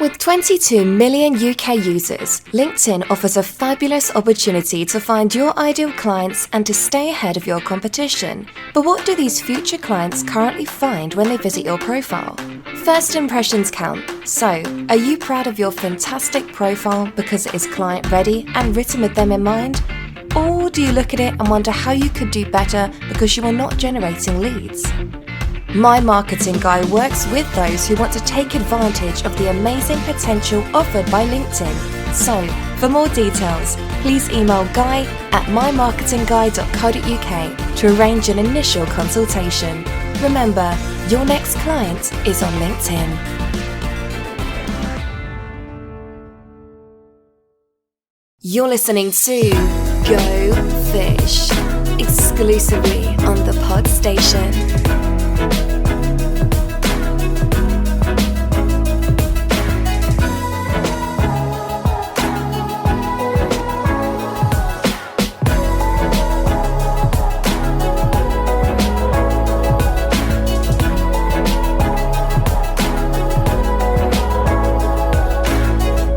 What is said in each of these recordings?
With 22 million UK users, LinkedIn offers a fabulous opportunity to find your ideal clients and to stay ahead of your competition. But what do these future clients currently find when they visit your profile? First impressions count. So, are you proud of your fantastic profile because it is client ready and written with them in mind? Or do you look at it and wonder how you could do better because you are not generating leads? My Marketing Guy works with those who want to take advantage of the amazing potential offered by LinkedIn. So, for more details, please email guy@mymarketingguy.co.uk to arrange an initial consultation. Remember, your next client is on LinkedIn. You're listening to Goldfish, exclusively on the Pod Station.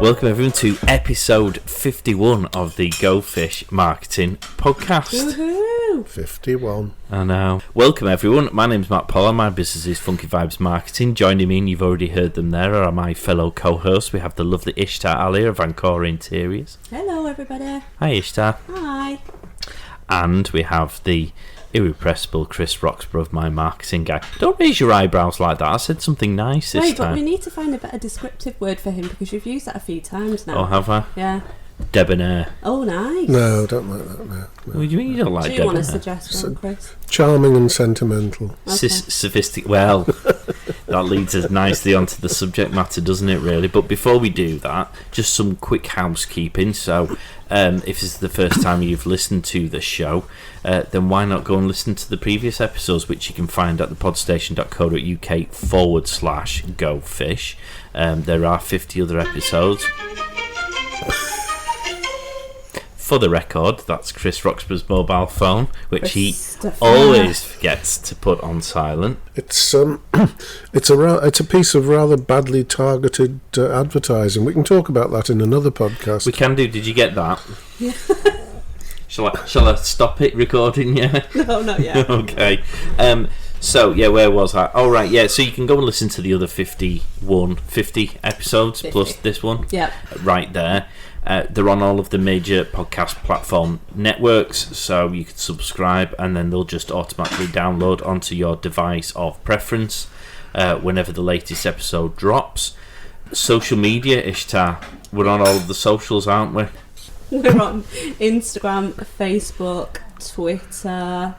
Welcome everyone to episode 51 of the Goldfish Marketing Podcast. Woohoo! 51. I know. Welcome everyone. My name's Matt Poller. My business is Funky Vibes Marketing. Joining me, and you've already heard them there, are my fellow co-hosts. We have the lovely Ishtar Ali of Ancora Interiors. Hello everybody. Hi Ishtar. Hi. And we have the irrepressible Chris Roxburgh of My Marketing Guy. Don't raise your eyebrows like that. I said something nice this Wait, time. but we need to find a better descriptive word for him because you've used that a few times now. Oh, have I? Yeah. Debonair. Oh, nice. No, don't like that, no. What do you mean you don't like Do you debonair? want to suggest one, Chris? Charming and sentimental. Okay. Sophisticated. Well, that leads us nicely onto the subject matter, doesn't it, really? But before we do that, just some quick housekeeping. So, if this is the first time you've listened to the show, then why not go and listen to the previous episodes, which you can find at thepodstation.co.uk/gofish. There are 50 other episodes. For the record, that's Chris Roxburgh's mobile phone, which he always forgets to put on silent. It's a piece of rather badly targeted advertising. We can talk about that in another podcast. We can do. Did you get that? Yeah. Shall I stop it recording? Yeah. No, not yet. Okay. So yeah, where was I? Oh right, yeah. So you can go and listen to the other 50 episodes 50. plus this one. Yeah. Right there. They're on all of the major podcast platform networks, so you can subscribe and then they'll just automatically download onto your device of preference whenever the latest episode drops. Social media, Ishtar, we're on all of the socials, aren't we? We're on Instagram, Facebook, Twitter,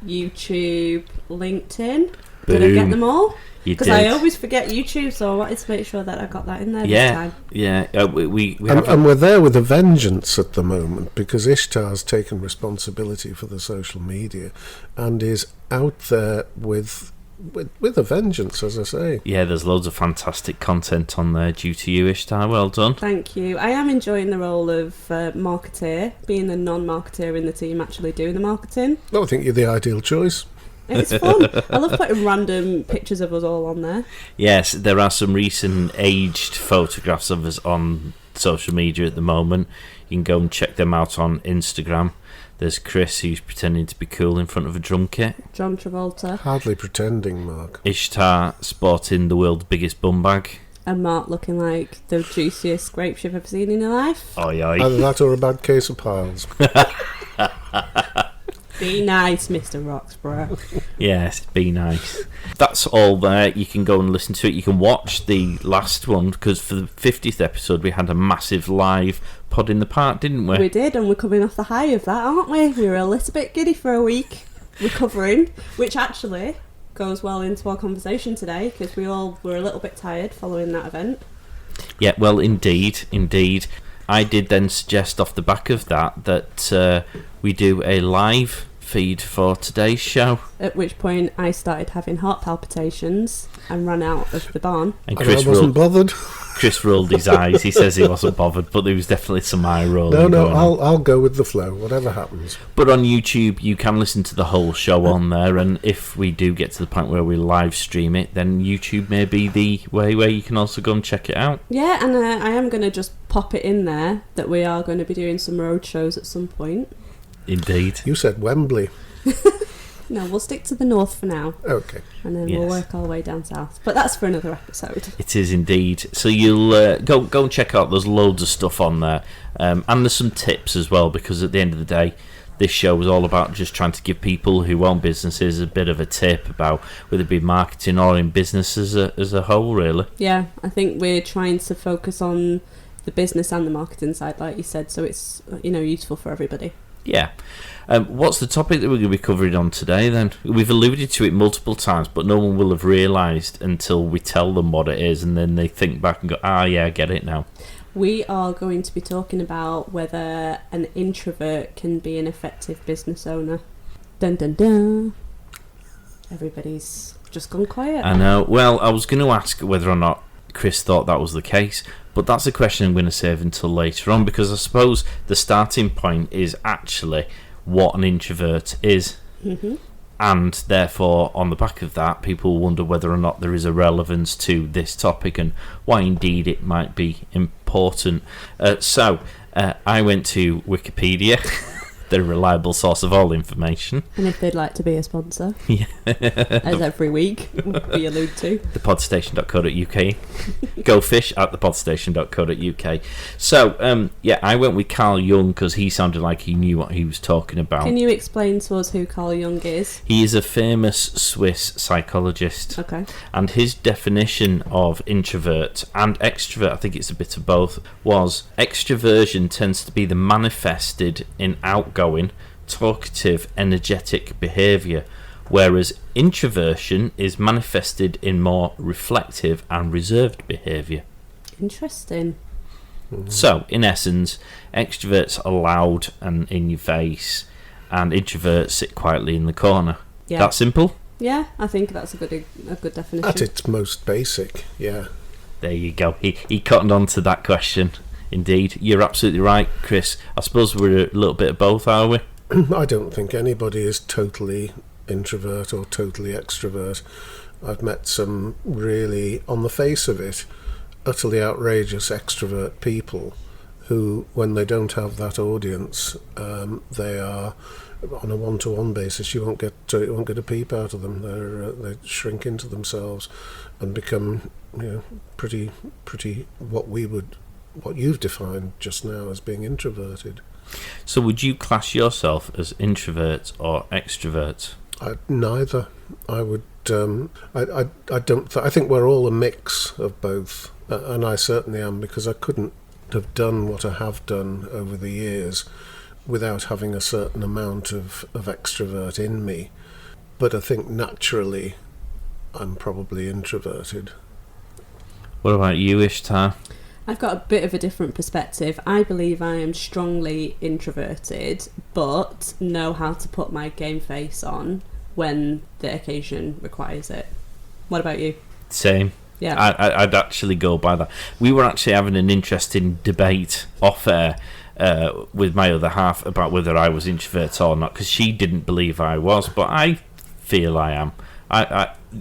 YouTube, LinkedIn. Did I get them all? Because I always forget YouTube, so I wanted to make sure that I got that in there this time. Yeah. We and we're there with a vengeance at the moment because Ishtar's taken responsibility for the social media and is out there with a vengeance, as I say. Yeah, there's loads of fantastic content on there due to you, Ishtar. Well done. Thank you. I am enjoying the role of marketeer, being the non-marketeer in the team, actually doing the marketing. I think you're the ideal choice. It's fun. I love putting random pictures of us all on there. Yes, there are some recent aged photographs of us on social media at the moment. You can go and check them out on Instagram. There's Chris, who's pretending to be cool in front of a drum kit. John Travolta. Hardly pretending, Mark. Ishtar sporting the world's biggest bum bag. And Mark looking like the juiciest grapes you've ever seen in your life. Oi. Either that or a bad case of piles. Be nice, Mr. Roxburgh. Yes, be nice. That's all there. You can go and listen to it. You can watch the last one, because for the 50th episode we had a massive live pod in the park, didn't we? We did, and we're coming off the high of that, aren't we? We were a little bit giddy for a week, recovering, which actually goes well into our conversation today, because we all were a little bit tired following that event. Yeah, well, indeed. I did then suggest off the back of that we do a live feed for today's show. At which point I started having heart palpitations and ran out of the barn. And I wasn't bothered. Chris rolled his eyes. He says he wasn't bothered, but there was definitely some eye rolling. No, I'll go with the flow, whatever happens. But on YouTube, you can listen to the whole show on there, and if we do get to the point where we live stream it, then YouTube may be the way where you can also go and check it out. Yeah, and I am going to just pop it in there that we are going to be doing some road shows at some point. Indeed. You said Wembley. No, we'll stick to the north for now. Okay. And then we'll work our way down south. But that's for another episode. It is indeed. So you'll go and check out. There's loads of stuff on there. And there's some tips as well, because at the end of the day, this show was all about just trying to give people who own businesses a bit of a tip about whether it be marketing or in business as a whole, really. Yeah, I think we're trying to focus on the business and the marketing side, like you said, so it's useful for everybody. Yeah. What's the topic that we're going to be covering on today then? We've alluded to it multiple times, but no one will have realised until we tell them what it is, and then they think back and go, yeah, I get it now. We are going to be talking about whether an introvert can be an effective business owner. Dun dun dun. Everybody's just gone quiet. I know. Well, I was going to ask whether or not Chris thought that was the case, but that's a question I'm going to save until later on, because I suppose the starting point is actually what an introvert is. Mm-hmm. And therefore, on the back of that, people wonder whether or not there is a relevance to this topic and why indeed it might be important. So I went to Wikipedia, the reliable source of all information. And if they'd like to be a sponsor, as every week we allude to, thepodstation.co.uk, Goldfish at thepodstation.co.uk. So, I went with Carl Jung because he sounded like he knew what he was talking about. Can you explain to us who Carl Jung is? He is a famous Swiss psychologist. Okay. And his definition of introvert and extrovert, I think it's a bit of both, was extroversion tends to be the manifested in outgoing, talkative, energetic behaviour, whereas introversion is manifested in more reflective and reserved behaviour. Interesting. Mm-hmm. So, in essence, extroverts are loud and in your face, and introverts sit quietly in the corner. Yeah. That simple? Yeah, I think that's a good definition. At its most basic, yeah. There you go. He cottoned on to that question. Indeed. You're absolutely right, Chris. I suppose we're a little bit of both, are we? I don't think anybody is totally introvert or totally extrovert. I've met some really, on the face of it, utterly outrageous extrovert people who, when they don't have that audience, they are on a one-to-one basis. You won't get a peep out of them. They shrink into themselves and become, pretty what you've defined just now as being introverted. So would you class yourself as introvert or extrovert? Neither. I would. I don't. I think we're all a mix of both, and I certainly am, because I couldn't have done what I have done over the years without having a certain amount of extrovert in me. But I think naturally, I'm probably introverted. What about you, Ishtar? I've got a bit of a different perspective. I believe I am strongly introverted, but know how to put my game face on when the occasion requires it. What about you? Same. Yeah. I'd actually go by that. We were actually having an interesting debate off air with my other half about whether I was introvert or not, because she didn't believe I was, but I feel I am.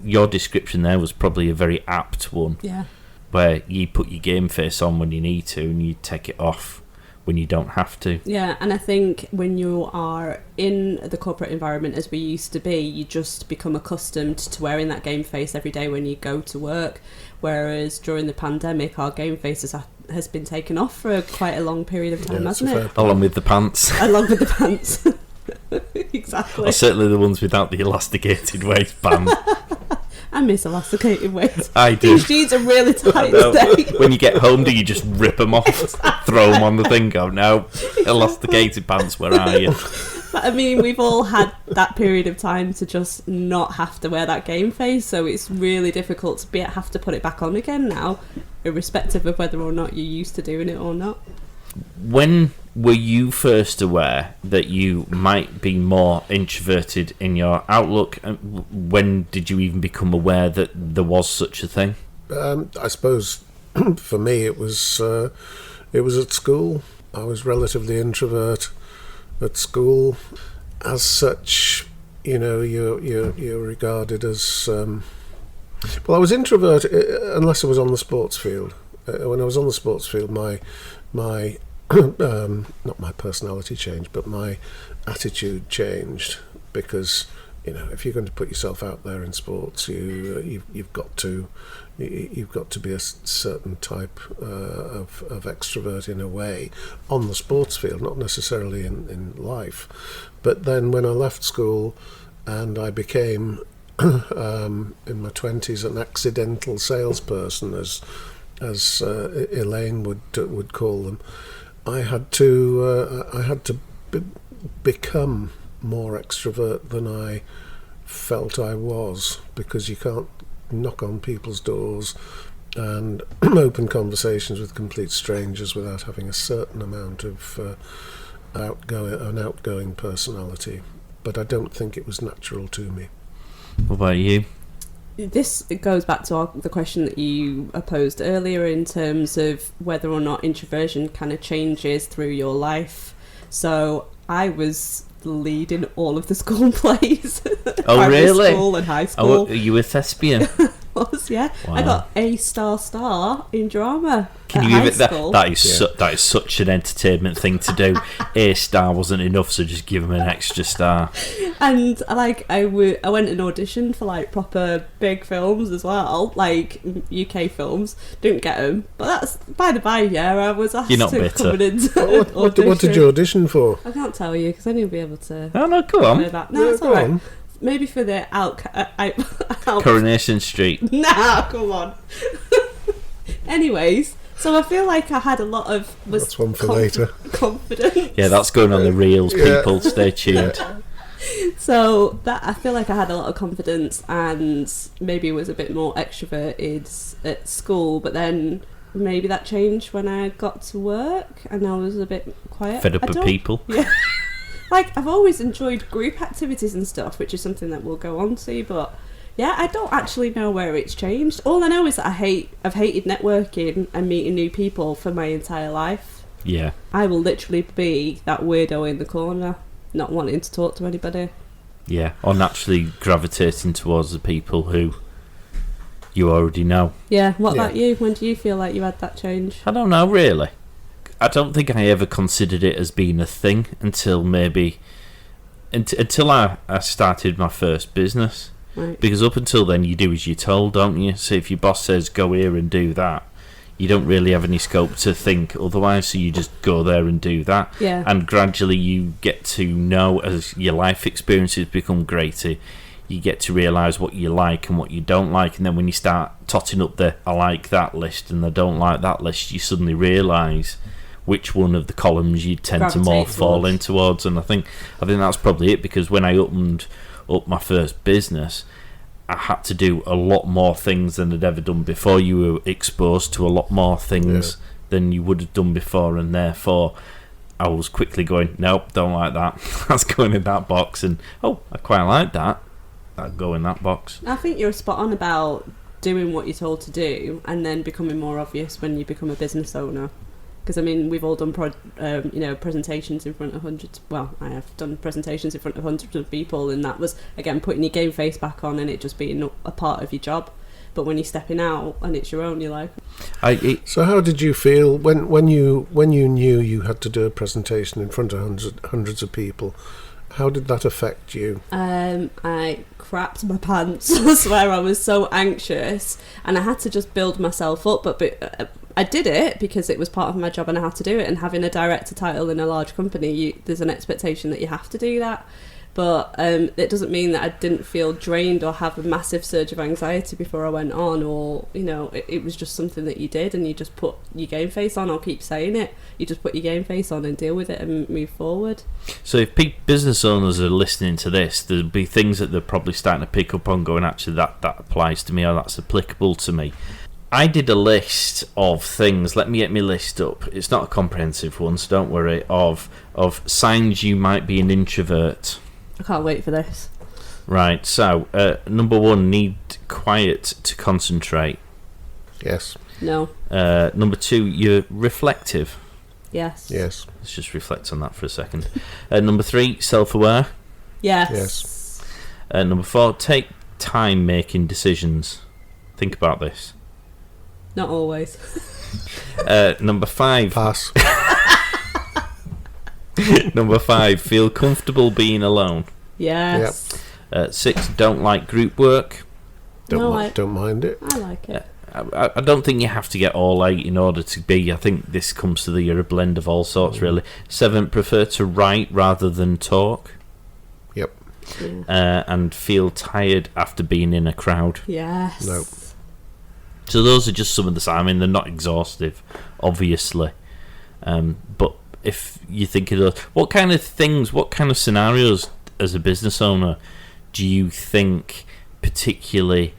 Your description there was probably a very apt one. Yeah. Where you put your game face on when you need to and you take it off when you don't have to. Yeah, and I think when you are in the corporate environment as we used to be, you just become accustomed to wearing that game face every day when you go to work, whereas during the pandemic our game face has been taken off for quite a long period of time, hasn't it? Along with the pants. Along with the pants. Exactly. Or certainly the ones without the elasticated waistband. I miss elasticated waist. I do. These jeans are really tight today. When you get home, do you just rip them off, throw them on the thing, go, no, elasticated pants, where are you? But I mean, we've all had that period of time to just not have to wear that game face, so it's really difficult to have to put it back on again now, irrespective of whether or not you're used to doing it or not. When were you first aware that you might be more introverted in your outlook? When did you even become aware that there was such a thing? I suppose for me, it was at school. I was relatively introvert at school. As such, you're regarded as... well, I was introvert unless I was on the sports field. When I was on the sports field, my not my personality changed, but my attitude changed, because if you're going to put yourself out there in sports, you've got to be a certain type of extrovert in a way on the sports field, not necessarily in life. But then when I left school and I became in my 20s an accidental salesperson, as Elaine would call them, I had to become more extrovert than I felt I was, because you can't knock on people's doors and open conversations with complete strangers without having a certain amount of outgoing personality. But I don't think it was natural to me. What about you? This goes back to the question that you posed earlier in terms of whether or not introversion kind of changes through your life. So I was the lead in all of the school plays. Oh, really? School and high school. Oh, are you a thespian? Was, yeah. Wow. I got A star in drama. Can you give it that? That is such an entertainment thing to do. A star wasn't enough, so just give him an extra star. And I went and auditioned for like proper big films as well, like UK films. Didn't get them, but that's by the by. Yeah, I was asked to come into what did you audition for? I can't tell you because then you'll be able to. Oh no, come on. No, it's all right. Maybe for the Coronation Street. Nah, come on. Anyways, so I feel like I had a lot of... That's one for later. Confidence. Yeah, that's going on the reels, people. Stay tuned. So that I feel like I had a lot of confidence and maybe was a bit more extroverted at school, but then maybe that changed when I got to work and I was a bit quiet. Fed up with people. Yeah. Like, I've always enjoyed group activities and stuff, which is something that we'll go on to, but yeah, I don't actually know where it's changed. All I know is that I've hated networking and meeting new people for my entire life. Yeah. I will literally be that weirdo in the corner, not wanting to talk to anybody. Yeah, or naturally gravitating towards the people who you already know. Yeah, what about you? When do you feel like you had that change? I don't know, really. I don't think I ever considered it as being a thing until I started my first business. Right. Because up until then, you do as you're told, don't you? So if your boss says go here and do that, you don't really have any scope to think otherwise, so you just go there and do that. Yeah. And gradually you get to know, as your life experiences become greater, you get to realise what you like and what you don't like, and then when you start totting up the I like that list and I don't like that list, you suddenly realise which one of the columns you tend to more fall in towards. And I think that's probably it, because when I opened up my first business, I had to do a lot more things than I'd ever done before. You were exposed to a lot more things than you would have done before, and therefore I was quickly going, nope, don't like that. That's going in that box. And oh, I quite like that. That'd go in that box. I think you're spot on about doing what you're told to do and then becoming more obvious when you become a business owner. Because, I mean, we've all done presentations in front of hundreds. Well, I have done presentations in front of hundreds of people, and that was, again, putting your game face back on and it just being a part of your job. But when you're stepping out and it's your own, you're like... So how did you feel when you knew you had to do a presentation in front of hundreds of people? How did that affect you? I crapped my pants. I swear, I was so anxious, and I had to just build myself up. But I did it because it was part of my job, and I had to do it. And having a director title in a large company, there's an expectation that you have to do that. But it doesn't mean that I didn't feel drained or have a massive surge of anxiety before I went on, or, it was just something that you did, and you just put your game face on. I'll keep saying it. You just put your game face on and deal with it and move forward. So if business owners are listening to this, there'll be things that they're probably starting to pick up on, going, actually, that applies to me, or that's applicable to me. I did a list of things. Let me get my list up. It's not a comprehensive one, so don't worry. Of signs you might be an introvert. I can't wait for this. Right, so number one, need quiet to concentrate. Yes. No. Number 2, you're reflective. Yes. Let's just reflect on that for a second. Number 3, self-aware. Yes. Number 4, take time making decisions. Think about this. Not always. Number 5. Pass. Number 5, feel comfortable being alone. Yes. 6, don't like group work. Don't mind it. I like it. I don't think you have to get all 8 in order to be. I think this comes to you're a blend of all sorts, really. 7, prefer to write rather than talk. Yep. Yeah. And feel tired after being in a crowd. Yes. No. So those are just some of the. I mean, they're not exhaustive, obviously. But if you think of those, what kind of things, what kind of scenarios as a business owner do you think particularly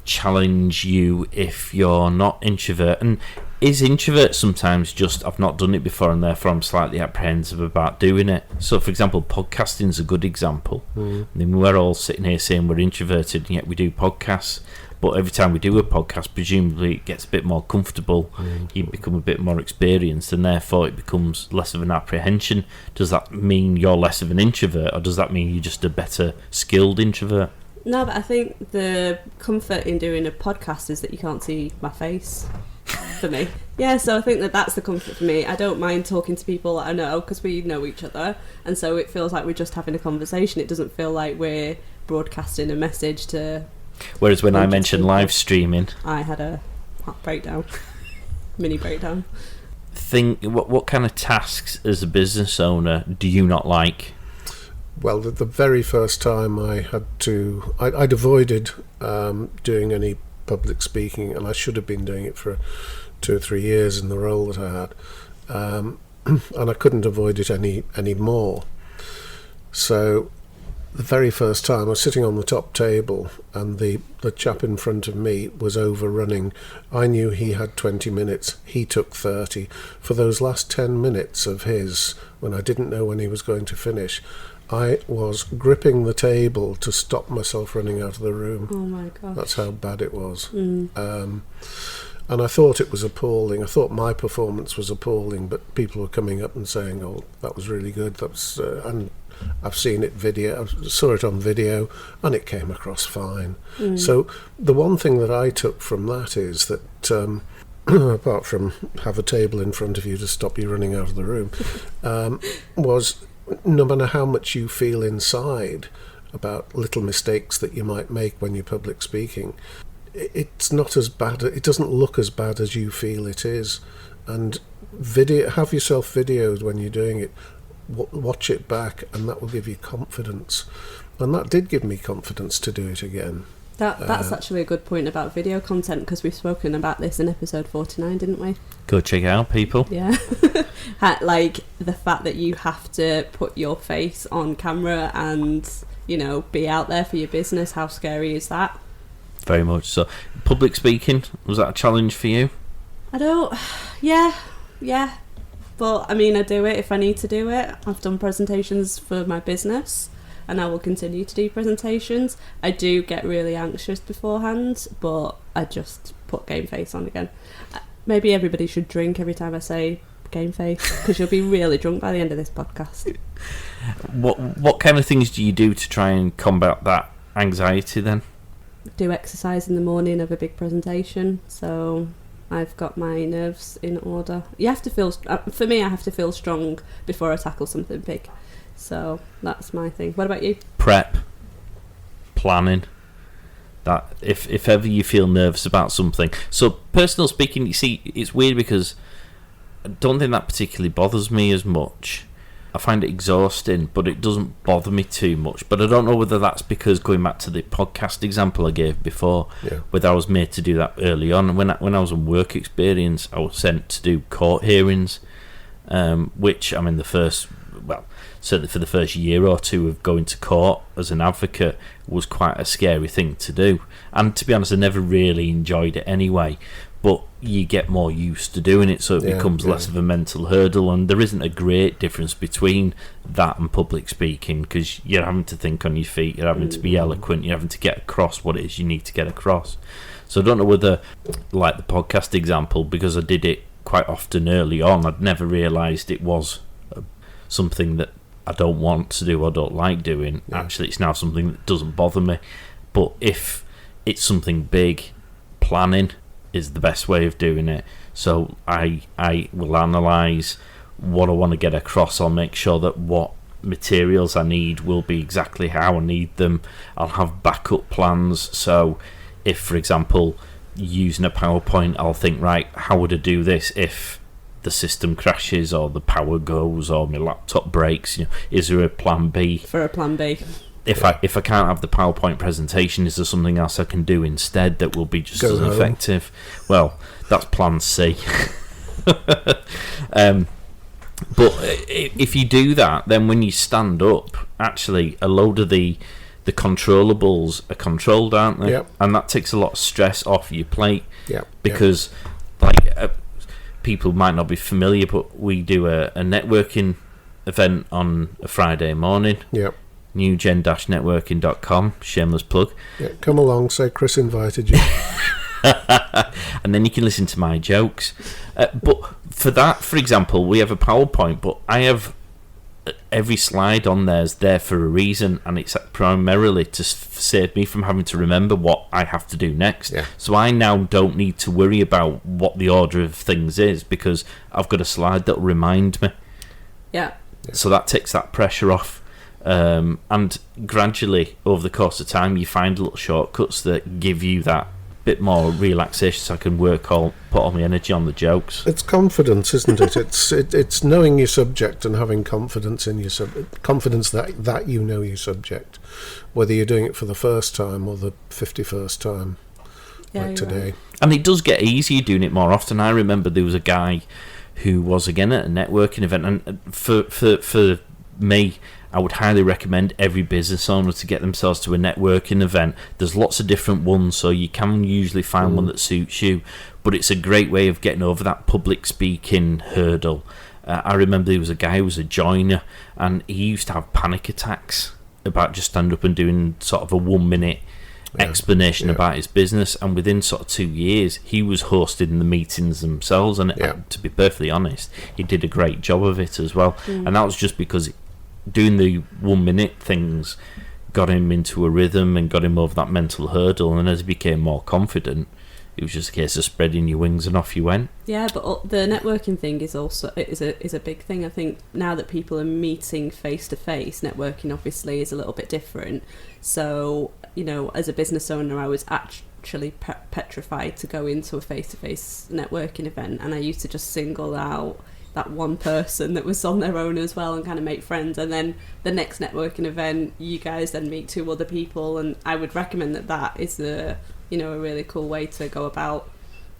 challenge you if you're not introvert? And is introvert sometimes just, I've not done it before and therefore I'm slightly apprehensive about doing it? So for example, podcasting's a good example. I mean, we're all sitting here saying we're introverted and yet we do podcasts, but every time we do a podcast, presumably it gets a bit more comfortable, you become a bit more experienced, and therefore it becomes less of an apprehension. Does that mean you're less of an introvert, or does that mean you're just a better skilled introvert? No, but I think the comfort in doing a podcast is that you can't see my face, for me. Yeah, so I think that's the comfort for me. I don't mind talking to people that I know, because we know each other, and so it feels like we're just having a conversation. It doesn't feel like we're broadcasting a message to... Whereas when I mentioned live streaming, I had a breakdown. Mini breakdown. What kind of tasks as a business owner do you not like? Well, the very first time I had to... I'd avoided doing any public speaking, and I should have been doing it for 2 or 3 years in the role that I had. And I couldn't avoid it any more. So the very first time I was sitting on the top table and the chap in front of me was overrunning. I knew he had 20 minutes, he took 30. For those last 10 minutes of his, when I didn't know when he was going to finish, I was gripping the table to stop myself running out of the room. Oh my gosh. That's how bad it was. And I thought it was appalling. I thought my performance was appalling, but people were coming up and saying, "Oh, that was really good." That was, and I've seen it I saw it on video, and it came across fine. So the one thing that I took from that is that, apart from have a table in front of you to stop you running out of the room, was no matter how much you feel inside about little mistakes that you might make when you're public speaking, it's not as bad. It doesn't look as bad as you feel it is. And have yourself videoed when you're doing it. Watch it back, and that will give you confidence. And that did give me confidence to do it again. That's actually a good point about video content, because we've spoken about this in episode 49, didn't we? Go check it out, people. Yeah. Like the fact that you have to put your face on camera and, be out there for your business. How scary is that? Very much so. Public speaking, was that a challenge for you? Yeah. But, I do it if I need to do it. I've done presentations for my business, and I will continue to do presentations. I do get really anxious beforehand, but I just put game face on again. Maybe everybody should drink every time I say game face, because you'll be really drunk by the end of this podcast. What kind of things do you do to try and combat that anxiety then? Do exercise in the morning of a big presentation, so I've got my nerves in order. You have to feel, for me, I have to feel strong before I tackle something big. So that's my thing. What about you? Prep, planning. That if ever you feel nervous about something. So personal speaking, you see, it's weird because I don't think that particularly bothers me as much. I find it exhausting, but it doesn't bother me too much. But I don't know whether that's because, going back to the podcast example I gave before, whether I was made to do that early on. When I was on work experience, I was sent to do court hearings, which certainly for the first year or two of going to court as an advocate was quite a scary thing to do. And to be honest, I never really enjoyed it anyway. but you get more used to doing it, so it becomes less of a mental hurdle. And there isn't a great difference between that and public speaking, because you're having to think on your feet, you're having to be eloquent, you're having to get across what it is you need to get across. So I don't know whether, like the podcast example, because I did it quite often early on, I'd never realised it was something that I don't want to do or don't like doing. Actually, it's now something that doesn't bother me. But if it's something big, planning is the best way of doing it. So I will analyse what I want to get across. I'll make sure that what materials I need will be exactly how I need them. I'll have backup plans. So if, for example, using a PowerPoint, I'll think, right, how would I do this if the system crashes or the power goes or my laptop breaks? Is there a plan B? For a plan B. If I can't have the PowerPoint presentation, is there something else I can do instead that will be just as effective? Well, that's plan C. But if you do that, then when you stand up, actually a load of the controllables are controlled, aren't they? Yep. And that takes a lot of stress off your plate. Yep. Because people might not be familiar, but we do a networking event on a Friday morning. Yep. newgen-networking.com, shameless plug. Yeah, come along, say Chris invited you. And then you can listen to my jokes. But for that, for example, we have a PowerPoint, but I have every slide on there's there for a reason, and it's primarily to save me from having to remember what I have to do next. Yeah. So I now don't need to worry about what the order of things is, because I've got a slide that'll remind me. Yeah. So that takes that pressure off. And gradually, over the course of time, you find little shortcuts that give you that bit more relaxation, so I can put all my energy on the jokes. It's confidence, isn't it? It's knowing your subject and having confidence in your confidence that you know your subject, whether you're doing it for the first time or the 51st time, like today. Right. And it does get easier doing it more often. I remember there was a guy who was again at a networking event, and for me, I would highly recommend every business owner to get themselves to a networking event. There's lots of different ones, so you can usually find one that suits you, but it's a great way of getting over that public speaking hurdle. I remember there was a guy who was a joiner, and he used to have panic attacks about just stand up and doing sort of a 1 minute explanation about his business, and within sort of 2 years he was hosting the meetings themselves, and to be perfectly honest, he did a great job of it as well. And that was just because doing the 1 minute things got him into a rhythm and got him over that mental hurdle, and as he became more confident, it was just a case of spreading your wings and off you went. Yeah, but the networking thing is also is a big thing. I think now that people are meeting face to face, networking obviously is a little bit different. So, as a business owner, I was actually petrified to go into a face to face networking event, and I used to just single out that one person that was on their own as well and kind of make friends, and then the next networking event you guys then meet 2 other people, and I would recommend that is a really cool way to go about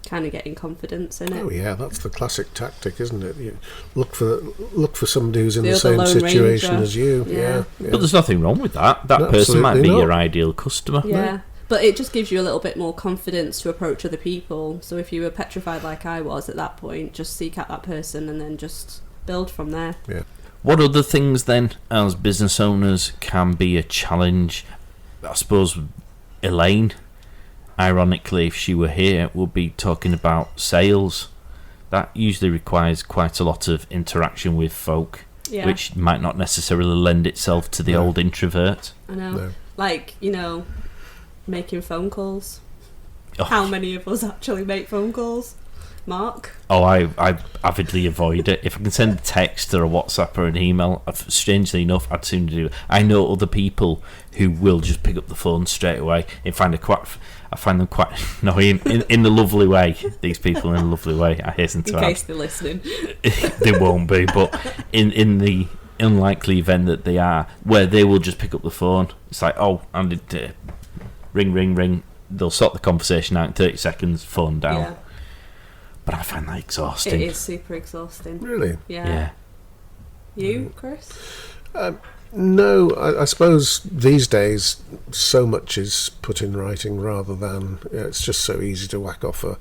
kind of getting confidence in it. Oh yeah, that's the classic tactic, isn't it? You look for somebody who's in the other same Lone situation Ranger. as you. Yeah. But there's nothing wrong with that. That No, person might be absolutely your not. ideal customer. Yeah. But it just gives you a little bit more confidence to approach other people. So if you were petrified like I was at that point, just seek out that person and then just build from there. Yeah. What other things then, as business owners, can be a challenge? I suppose Elaine, ironically, if she were here, would be talking about sales. That usually requires quite a lot of interaction with folk, which might not necessarily lend itself to the old introvert. I know. No. Like, making phone calls. Oh. How many of us actually make phone calls? Mark? Oh, I avidly avoid it. If I can send a text or a WhatsApp or an email, strangely enough, I'd sooner do it. I know other people who will just pick up the phone straight away. I find them quite annoying in the lovely way. These people in a lovely way, I hasten to add. In case they're listening. They won't be, but in the unlikely event that they are, where they will just pick up the phone. It's like, oh, and ring. They'll sort the conversation out in 30 seconds, phone down. Yeah. But I find that exhausting. It is super exhausting. Really? Yeah. You, Chris? No, I suppose these days so much is put in writing rather than it's just so easy to whack off a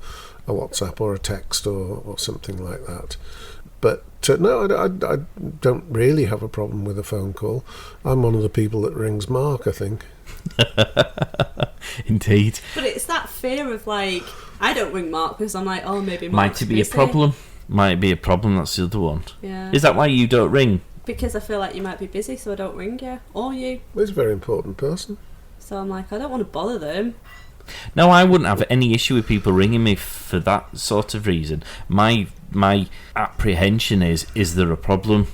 WhatsApp or a text or something like that. But no, I don't really have a problem with a phone call. I'm one of the people that rings Mark, I think. Indeed. But it's that fear of like, I don't ring Mark because I'm like, oh, maybe Might Mark's it be busy. a problem? Might be a problem, that's the other one. Yeah. Is that why you don't ring? Because I feel like you might be busy, so I don't ring you. Or you. Well, he's a very important person. So I'm like, I don't want to bother them. No, I wouldn't have any issue with people ringing me for that sort of reason. My apprehension is there a problem?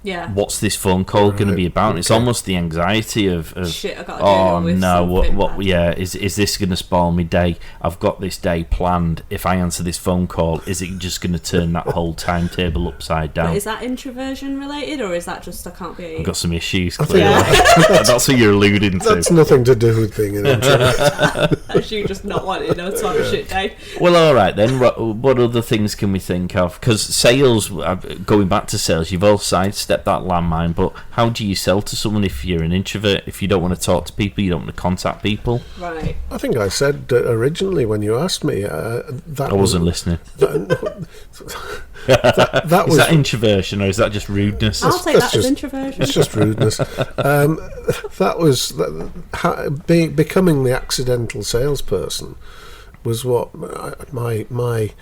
Yeah. What's this phone call going to be about? Okay. It's almost the anxiety of shit, I gotta oh deal with no, something what bad. yeah, is this going to spoil my day? I've got this day planned. If I answer this phone call, is it just going to turn that whole timetable upside down? But is that introversion related, or is that just I can't be... I've got some issues, think clearly. That's what you're alluding to. That's nothing to do with being an introvert. That's you just not wanting to have a shit day. Well, all right then. What other things can we think of? Because sales, going back to sales, you've all sidestepped that landmine. But how do you sell to someone if you're an introvert? If you don't want to talk to people, you don't want to contact people. Right. I think I said originally when you asked me that I wasn't listening. That Is was that introversion or is that just rudeness? I'll take that's that as just- introversion. It's just rudeness. That was becoming the accidental salesperson was what my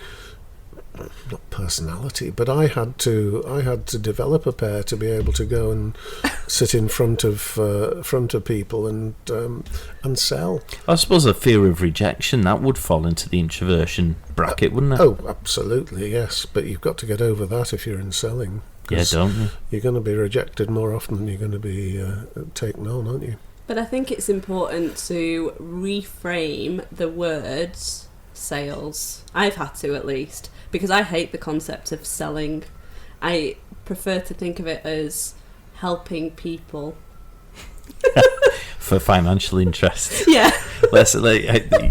not personality, but I had to develop a pair to be able to go and sit in front of people and sell. I suppose a fear of rejection, that would fall into the introversion bracket, wouldn't it? Oh, absolutely, yes. But you've got to get over that if you're in selling. Yeah, 'cause don't you? You're going to be rejected more often than you're going to be taken on, aren't you? But I think it's important to reframe the words sales. I've had to, at least, because I hate the concept of selling. I prefer to think of it as helping people. For financial interest. Yeah.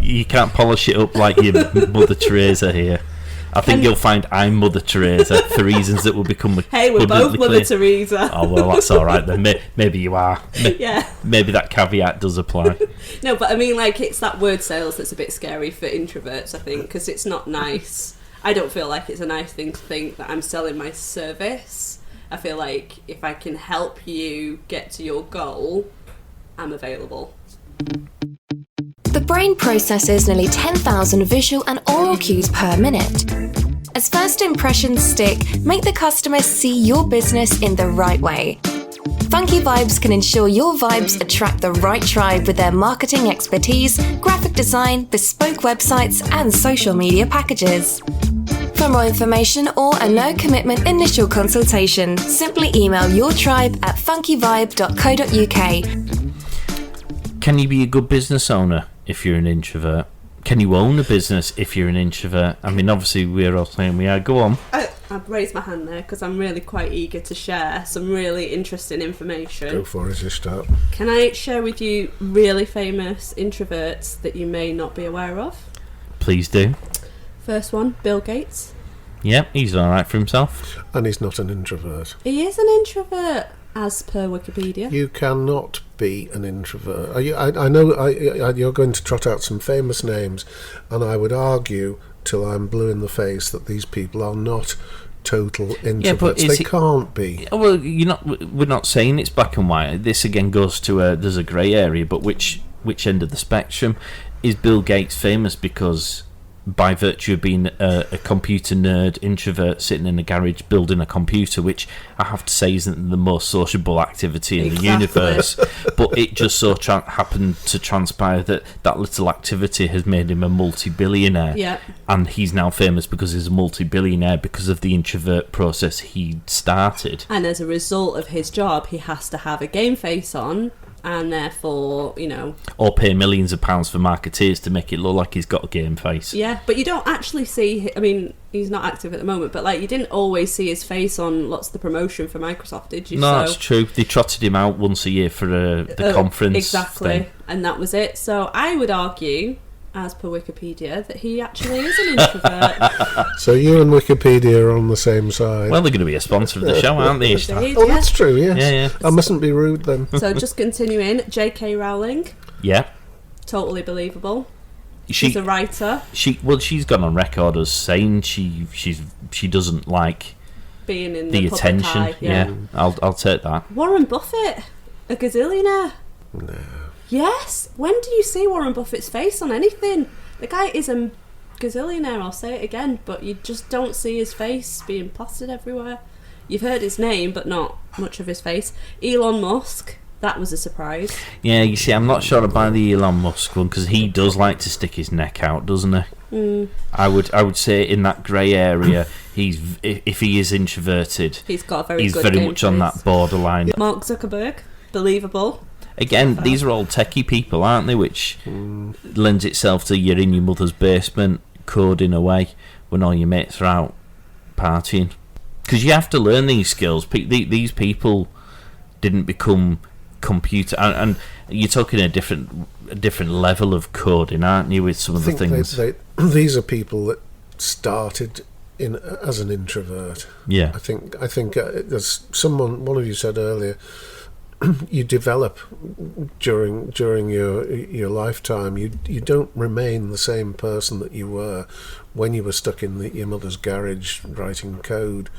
You can't polish it up like your Mother Teresa here. I think you'll find I'm Mother Teresa for reasons that will become Hey, we're both abundantly Mother clear. Teresa. Oh, well, that's all right then. Maybe you are. Yeah. Maybe that caveat does apply. No, but I mean, like, it's that word sales that's a bit scary for introverts, I think, because it's not nice. I don't feel like it's a nice thing to think that I'm selling my service. I feel like if I can help you get to your goal, I'm available. The brain processes nearly 10,000 visual and oral cues per minute. As first impressions stick, make the customer see your business in the right way. Funky Vibes can ensure your vibes attract the right tribe with their marketing expertise, graphic design, bespoke websites, and social media packages. For more information or a no-commitment initial consultation, simply email your tribe at funkyvibe.co.uk. Can you be a good business owner if you're an introvert? Can you own a business if you're an introvert? I mean, obviously, we're all saying we are. Go on. I've raised my hand there because I'm really quite eager to share some really interesting information. Go for it, you start. Can I share with you really famous introverts that you may not be aware of? Please do. First one, Bill Gates. Yep, he's all right for himself. And he's not an introvert. He is an introvert, as per Wikipedia. You cannot be an introvert. I know you're going to trot out some famous names, and I would argue till I'm blue in the face that these people are not total introverts. They can't be. Well, we're not saying it's black and white. This again goes to there's a grey area, but which end of the spectrum? Is Bill Gates famous because by virtue of being a computer nerd introvert sitting in a garage building a computer, which I have to say isn't the most sociable activity in the universe, but it just so happened to transpire that little activity has made him a multi-billionaire. Yeah. And he's now famous because he's a multi-billionaire because of the introvert process he started. And as a result of his job, he has to have a game face on, and therefore, or pay millions of pounds for marketeers to make it look like he's got a game face. Yeah, but you don't actually see, I mean, he's not active at the moment, but like you didn't always see his face on lots of the promotion for Microsoft, did you? No, that's true. They trotted him out once a year for the conference exactly thing. And that was it. So I would argue as per Wikipedia, that he actually is an introvert. So you and Wikipedia are on the same side. Well, they're going to be a sponsor of the show, aren't they? Indeed, Oh, that's true, yes. Yeah. I mustn't be rude then. So just continuing, J.K. Rowling, Yeah. totally believable. She's a writer. She's gone on record as saying she doesn't like Being in the public attention. eye, yeah. I'll take that. Warren Buffett, a gazillionaire. No. Yes. When do you see Warren Buffett's face on anything? The guy is a gazillionaire, I'll say it again, but you just don't see his face being plastered everywhere. You've heard his name, but not much of his face. Elon Musk, that was a surprise. Yeah, you see, I'm not sure about the Elon Musk one because he does like to stick his neck out, doesn't he? I would say in that grey area, if he is introverted, He's got a very he's good very game much on face. that borderline. Mark Zuckerberg, believable. Again, these are all techie people, aren't they? Which lends itself to you're in your mother's basement coding away when all your mates are out partying. Because you have to learn these skills. These people didn't become computer, and you're talking a different level of coding, aren't you? With some of the things. These are people that started as an introvert. Yeah, I think there's one of you said earlier. You develop during your lifetime. You don't remain the same person that you were when you were stuck in your mother's garage writing code.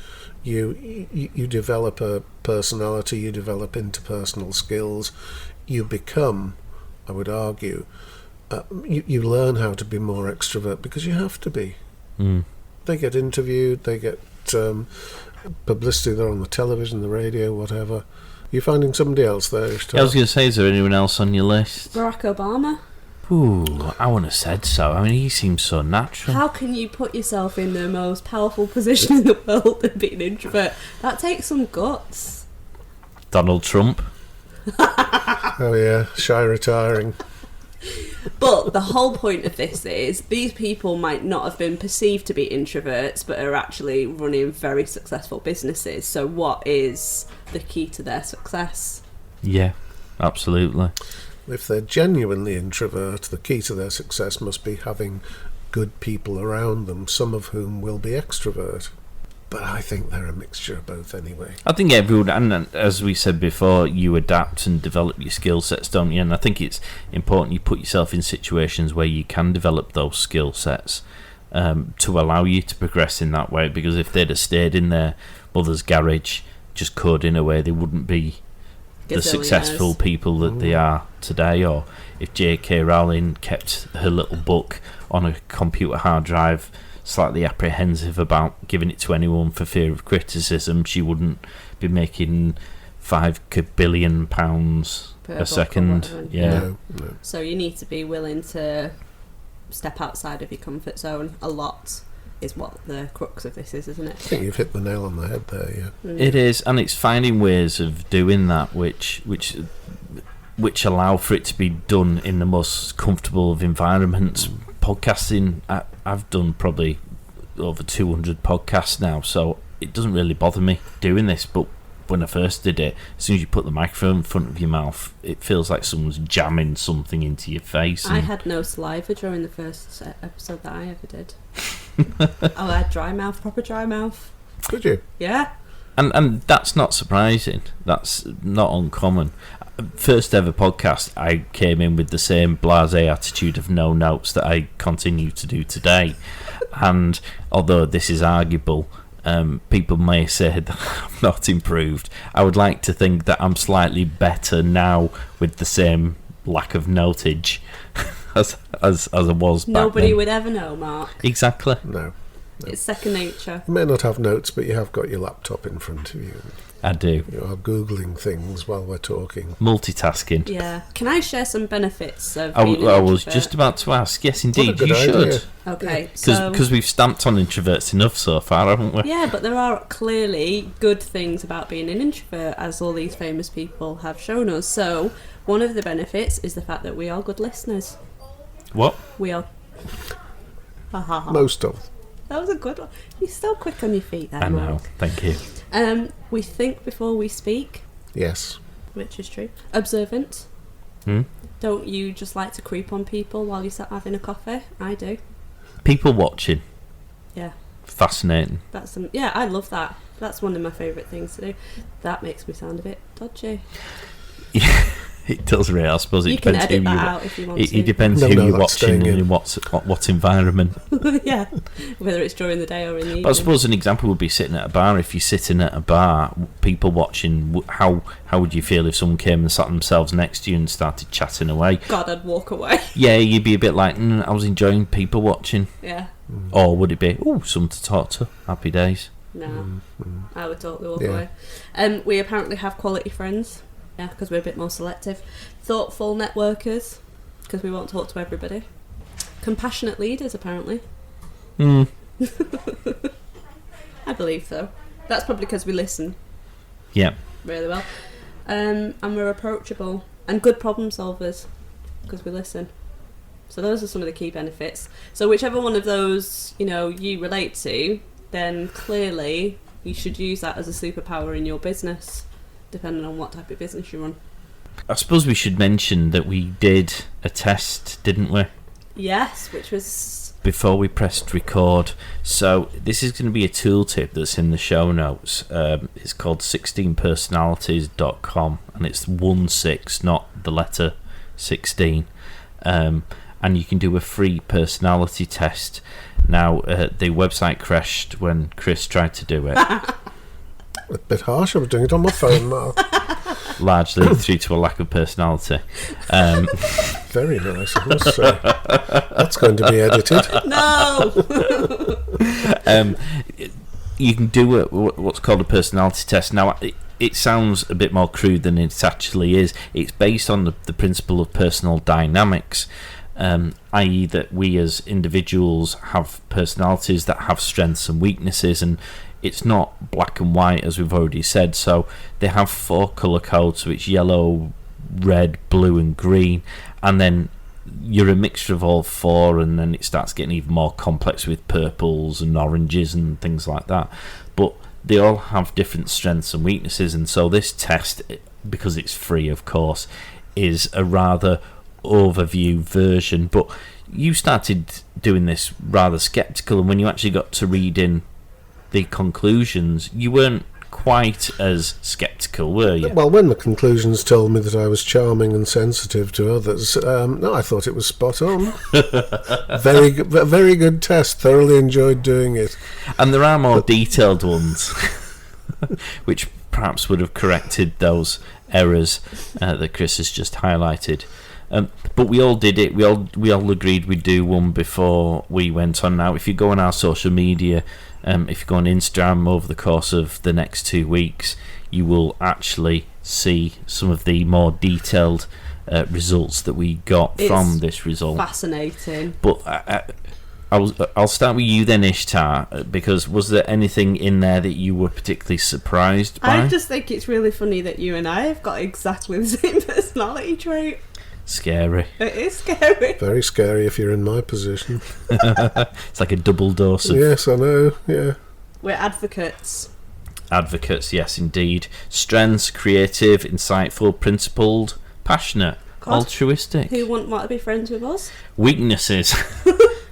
You develop a personality. You develop interpersonal skills. You become, I would argue, you learn how to be more extrovert because you have to be. They get interviewed. They get publicity. They're on the television, the radio, whatever. You finding somebody else there? I was going to say, is there anyone else on your list? Barack Obama. Ooh, I wouldn't have said so. I mean, he seems so natural. How can you put yourself in the most powerful position in the world and be an introvert? That takes some guts. Donald Trump. Oh yeah, shy retiring. But the whole point of this is these people might not have been perceived to be introverts, but are actually running very successful businesses. So what is the key to their success? Yeah, absolutely. If they're genuinely introvert, the key to their success must be having good people around them, some of whom will be extrovert. But I think they're a mixture of both anyway. I think everyone, and as we said before, you adapt and develop your skill sets, don't you? And I think it's important you put yourself in situations where you can develop those skill sets to allow you to progress in that way. Because if they'd have stayed in their mother's garage just coding away, they wouldn't be the successful people that they are today. Or if J.K. Rowling kept her little book on a computer hard drive, slightly apprehensive about giving it to anyone for fear of criticism, she wouldn't be making £5 billion a second. Yeah. No. So you need to be willing to step outside of your comfort zone a lot, is what the crux of this is, isn't it? I think you've hit the nail on the head there, yeah. It is, and it's finding ways of doing that which allow for it to be done in the most comfortable of environments. Podcasting, I've done probably over 200 podcasts now, so it doesn't really bother me doing this. But when I first did it, as soon as you put the microphone in front of your mouth, it feels like someone's jamming something into your face. I had no saliva during the first episode that I ever did. I had dry mouth, proper dry mouth. Could you? Yeah. And that's not surprising. That's not uncommon. First ever podcast, I came in with the same blasé attitude of no notes that I continue to do today. And although this is arguable, people may say that I've not improved. I would like to think that I'm slightly better now with the same lack of notage as I was back Nobody then. would ever know, Mark. Exactly. No. It's second nature. You may not have notes, but you have got your laptop in front of you. I do. You are Googling things while we're talking. Multitasking. Yeah. Can I share some benefits of I being an was introvert? just about to ask. Yes, indeed, What a you good idea. should. Okay, so... Because we've stamped on introverts enough so far, haven't we? Yeah, but there are clearly good things about being an introvert, as all these famous people have shown us. So, one of the benefits is the fact that we are good listeners. What? We are... Ha ha ha. Most of. That was a good one. You're so quick on your feet there, I know. Mark. Thank you. We think before we speak, Yes. which is true. Observant. Don't you just like to creep on people while you're sat having a coffee? I do. People watching. Yeah. Fascinating. Yeah, I love that. That's one of my favourite things to do. That makes me sound a bit dodgy. Yeah, it does really. I suppose it depends who out if you want to. It depends who you're watching and in what environment. Yeah, whether it's during the day or in the evening. But I suppose an example would be sitting at a bar. If you're sitting at a bar, people watching, how would you feel if someone came and sat themselves next to you and started chatting away? God, I'd walk away. Yeah, you'd be a bit like, I was enjoying people watching. Yeah. Or would it be, someone to talk to? Happy days. No, I would totally walk away. We apparently have quality friends. Yeah, because we're a bit more selective. Thoughtful networkers, because we won't talk to everybody. Compassionate leaders, apparently. I believe so. That's probably because we listen. Yeah. Really well. And we're approachable. And good problem solvers, because we listen. So those are some of the key benefits. So whichever one of those, you relate to, then clearly you should use that as a superpower in your business, depending on what type of business you run. I suppose we should mention that we did a test, didn't we? Yes, which was... before we pressed record. So this is going to be a tooltip that's in the show notes. It's called 16personalities.com, and it's 16, not the letter 16. And you can do a free personality test. Now, the website crashed when Chris tried to do it. A bit harsh. I was doing it on my phone, Mark. Largely due to a lack of personality. Very nice, I must say. That's going to be edited. No! You can do what's called a personality test. Now, it sounds a bit more crude than it actually is. It's based on the principle of personal dynamics, i.e. that we as individuals have personalities that have strengths and weaknesses, and it's not black and white, as we've already said. So they have 4 colour codes, so it's yellow, red, blue and green, and then you're a mixture of all 4, and then it starts getting even more complex with purples and oranges and things like that. But they all have different strengths and weaknesses, and so this test, because it's free of course, is a rather overview version. But you started doing this rather sceptical, and when you actually got to read in the conclusions, you weren't quite as sceptical, were you? Well, when the conclusions told me that I was charming and sensitive to others, no, I thought it was spot on. Very good test. Thoroughly enjoyed doing it. And there are more detailed ones, which perhaps would have corrected those errors that Chris has just highlighted. But we all did it. We all agreed we'd do one before we went on. Now, if you go on our social media, if you go on Instagram over the course of the next 2 weeks, you will actually see some of the more detailed results that we got from this result. Fascinating. But I'll start with you then, Ishtar, because was there anything in there that you were particularly surprised by? I just think it's really funny that you and I have got exactly the same personality trait. Scary. It is scary. Very scary if you're in my position. It's like a double dose of... Yes, I know, yeah. We're advocates. Advocates, yes, indeed. Strengths: creative, insightful, principled, passionate, God, altruistic. Who wouldn't want to be friends with us? Weaknesses.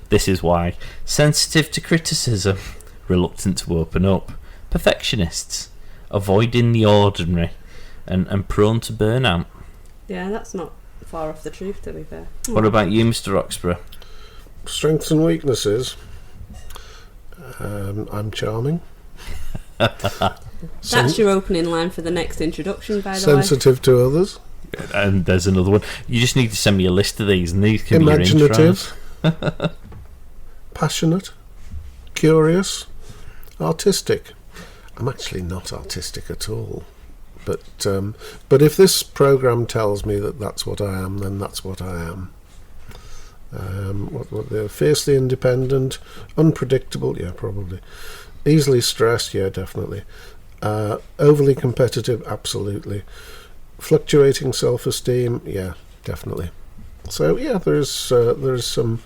This is why. Sensitive to criticism, reluctant to open up, perfectionists, avoiding the ordinary, and prone to burnout. Yeah, that's not far off the truth, to be fair. What about you, Mr. Roxburgh? Strengths and weaknesses. I'm charming. That's your opening line for the next introduction, by the Sensitive to others. And there's another one. You just need to send me a list of these, and these can Imaginative. be your intros. Passionate. Curious. Artistic. I'm actually not artistic at all. But if this program tells me that that's what I am, then that's what I am. What they're fiercely independent, unpredictable, yeah, probably. Easily stressed, yeah, definitely. Overly competitive, absolutely. Fluctuating self-esteem, yeah, definitely. So yeah, there's some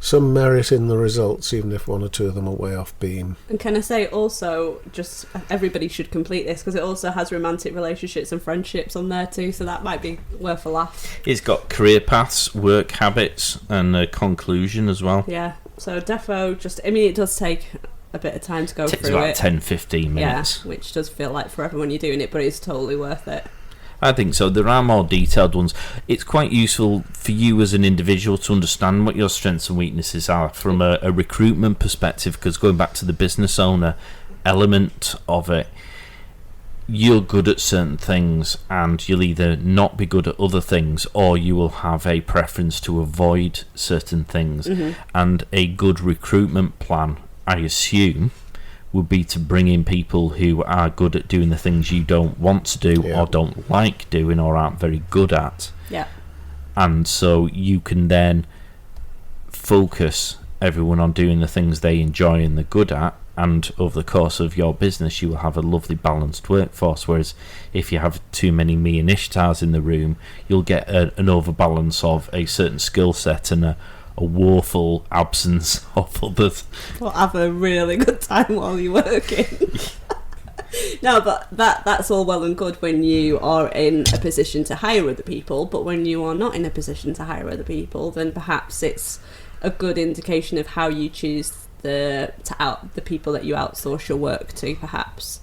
some merit in the results, even if one or two of them are way off beam. And can I say also, just everybody should complete this, because it also has romantic relationships and friendships on there too, so that might be worth a laugh. It's got career paths, work habits, and a conclusion as well. Yeah, so defo, it does take a bit of time to go through it. It takes about 10-15 minutes. Yeah, which does feel like forever when you're doing it, but it's totally worth it. I think so. There are more detailed ones. It's quite useful for you as an individual to understand what your strengths and weaknesses are from a recruitment perspective, because going back to the business owner element of it, you're good at certain things and you'll either not be good at other things, or you will have a preference to avoid certain things. Mm-hmm. And a good recruitment plan, I assume, would be to bring in people who are good at doing the things you don't want to do or don't like doing or aren't very good at. Yeah. And so you can then focus everyone on doing the things they enjoy and they're good at, and over the course of your business you will have a lovely balanced workforce. Whereas if you have too many me and Ishtars in the room, you'll get an overbalance of a certain skill set and a woeful absence of others. Or have a really good time while you're working. No, but that's all well and good when you are in a position to hire other people, but when you are not in a position to hire other people, then perhaps it's a good indication of how you choose the people that you outsource your work to, perhaps.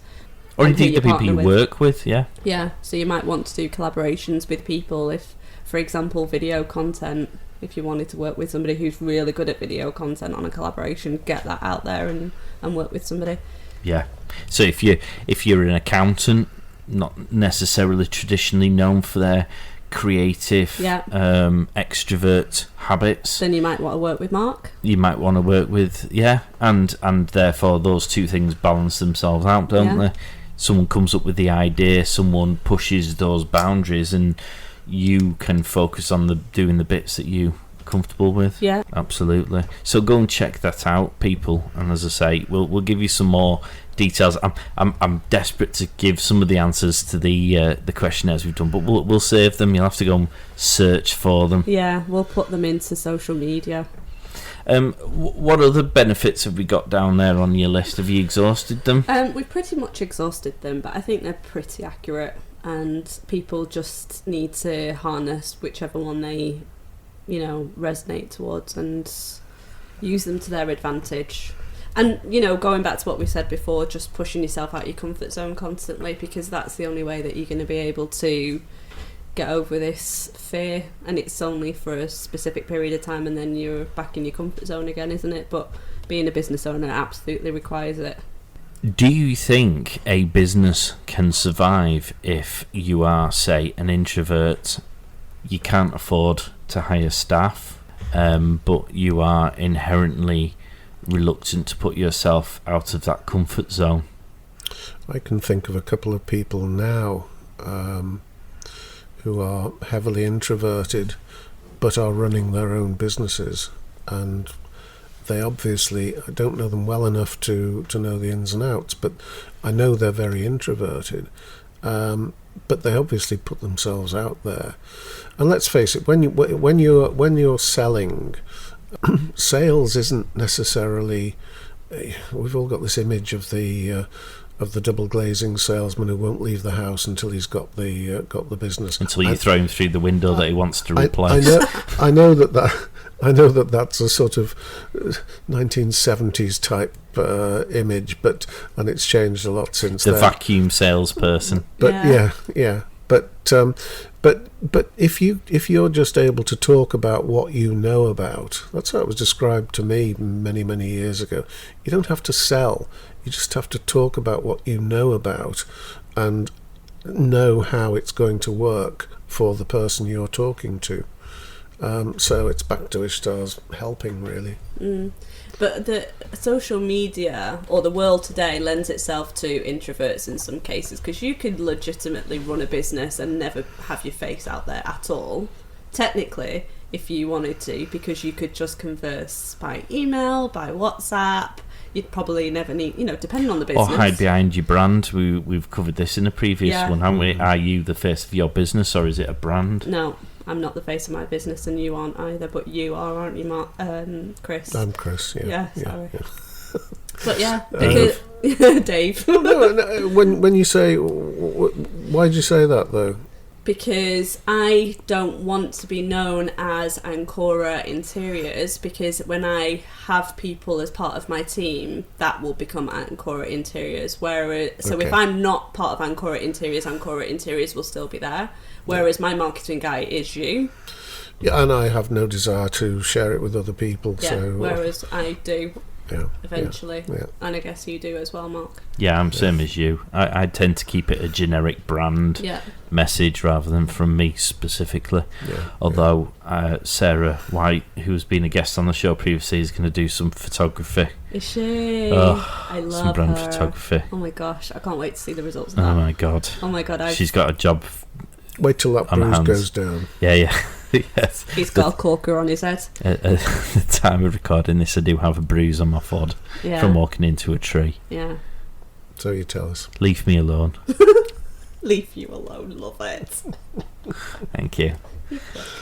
Or indeed the people you work with, yeah. Yeah, so you might want to do collaborations with people if, for example, video content. If you wanted to work with somebody who's really good at video content on a collaboration, get that out there and work with somebody. Yeah. So if you're an accountant, not necessarily traditionally known for their creative, extrovert habits, then you might want to work with Mark. You might want to work with, and therefore those two things balance themselves out, don't they? Someone comes up with the idea, someone pushes those boundaries, and you can focus on doing the bits that you're comfortable with. Yeah, absolutely. So go and check that out, people. And as I say, we'll give you some more details. I'm desperate to give some of the answers to the questionnaires we've done, but we'll save them. You'll have to go and search for them. Yeah, we'll put them into social media. What other benefits have we got down there on your list? Have you exhausted them? We've pretty much exhausted them, but I think they're pretty accurate. And people just need to harness whichever one they, resonate towards and use them to their advantage. And, going back to what we said before, just pushing yourself out your comfort zone constantly, because that's the only way that you're going to be able to get over this fear. And it's only for a specific period of time, and then you're back in your comfort zone again, isn't it? But being a business owner absolutely requires it. Do you think a business can survive if you are, say, an introvert, you can't afford to hire staff, but you are inherently reluctant to put yourself out of that comfort zone? I can think of a couple of people now who are heavily introverted but are running their own businesses, and they obviously, I don't know them well enough to know the ins and outs, but I know they're very introverted. But they obviously put themselves out there. And let's face it, when you're selling, sales isn't necessarily. We've all got this image of the double glazing salesman who won't leave the house until he's got the business. Until you throw him through the window that he wants to replace. I know that that's a sort of 1970s type image, and it's changed a lot since then. The vacuum salesperson. But yeah. But if you're just able to talk about what you know about, that's how it was described to me many years ago. You don't have to sell. You just have to talk about what you know about and know how it's going to work for the person you're talking to. So it's back to Ishtar's helping, really. But the social media or the world today lends itself to introverts in some cases, because you could legitimately run a business and never have your face out there at all, technically, if you wanted to, because you could just converse by email, by WhatsApp. You'd probably never need, depending on the business. Or hide behind your brand. We've covered this in a previous one, haven't we? Are you the face of your business, or is it a brand? No, I'm not the face of my business, and you aren't either. But you are, aren't you, Mark? Chris? I'm Chris. Yeah. Sorry. Yeah. But yeah, because Dave. No, when you say, why did you say that though? Because I don't want to be known as Ancora Interiors, because when I have people as part of my team, that will become Ancora Interiors. Whereas, so if I'm not part of Ancora Interiors will still be there. Whereas my marketing guy is you. Yeah, and I have no desire to share it with other people. Yeah, so, whereas I do. Yeah, eventually. Yeah. And I guess you do as well, Mark. Yeah, I'm same as you. I tend to keep it a generic brand message rather than from me specifically. Although Sarah White, who's been a guest on the show previously, is going to do some photography. Is she? I love some brand her. photography. Oh my gosh, I can't wait to see the results of that. Oh my god. She's got a job. Wait till that bruise goes down. Yeah. Yes. He's got a corker on his head. At the time of recording this, I do have a bruise on my foot from walking into a tree. Yeah. So you tell us. Leave me alone. Leave you alone. Love it. Thank you.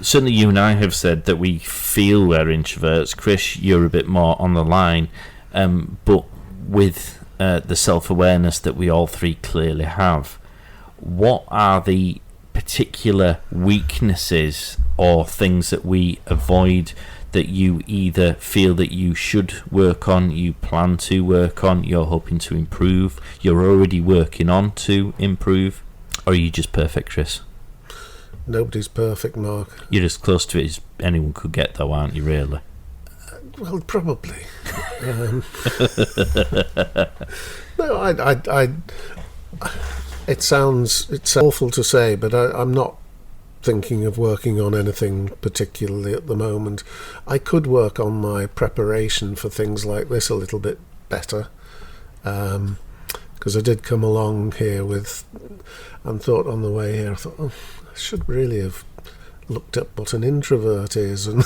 Certainly you and I have said that we feel we're introverts. Chris, you're a bit more on the line. But with the self-awareness that we all three clearly have, what are the particular weaknesses or things that we avoid that you either feel that you should work on, you plan to work on, you're hoping to improve, you're already working on to improve, or are you just perfect, Chris? Nobody's perfect, Mark. You're as close to it as anyone could get, though, aren't you, really? Well, probably. No, it's awful to say, but I'm not thinking of working on anything particularly at the moment. I could work on my preparation for things like this a little bit better, because I did come along here and thought on the way here, I should really have looked up what an introvert is, and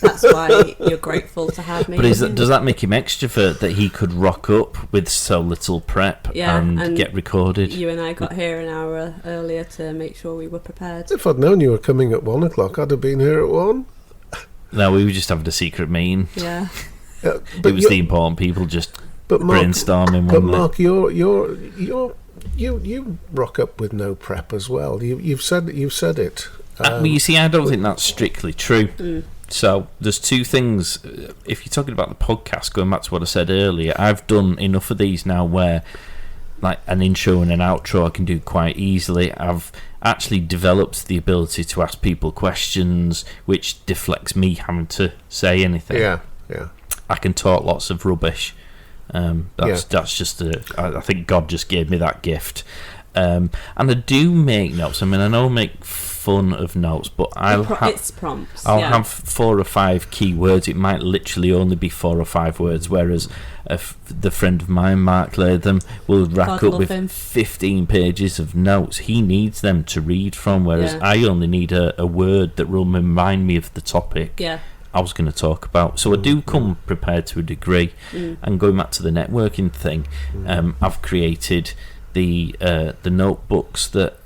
that's why you're grateful to have me. But does that make him extrovert, that he could rock up with so little prep and get recorded? You and I got here an hour earlier to make sure we were prepared. If I'd known you were coming at 1 o'clock, I'd have been here at 1. No, we were just having a secret meeting. Yeah. It was the important people just brainstorming. But Mark, you rock up with no prep as well. You've said it. Well, you see, I don't think that's strictly true. So there's two things. If you're talking about the podcast, going back to what I said earlier, I've done enough of these now where like an intro and an outro I can do quite easily. I've actually developed the ability to ask people questions, which deflects me having to say anything. Yeah. I can talk lots of rubbish. That's just I think God just gave me that gift. And I do make notes. I mean, I know I make fun of notes, but it's prompts. I'll have 4 or 5 key words. It might literally only be 4 or 5 words, whereas the friend of mine, Mark Latham, will rack up with 15 pages of notes. He needs them to read from, whereas I only need a word that will remind me of the topic I was going to talk about. So I do come prepared to a degree. And going back to the networking thing, I've created the notebooks that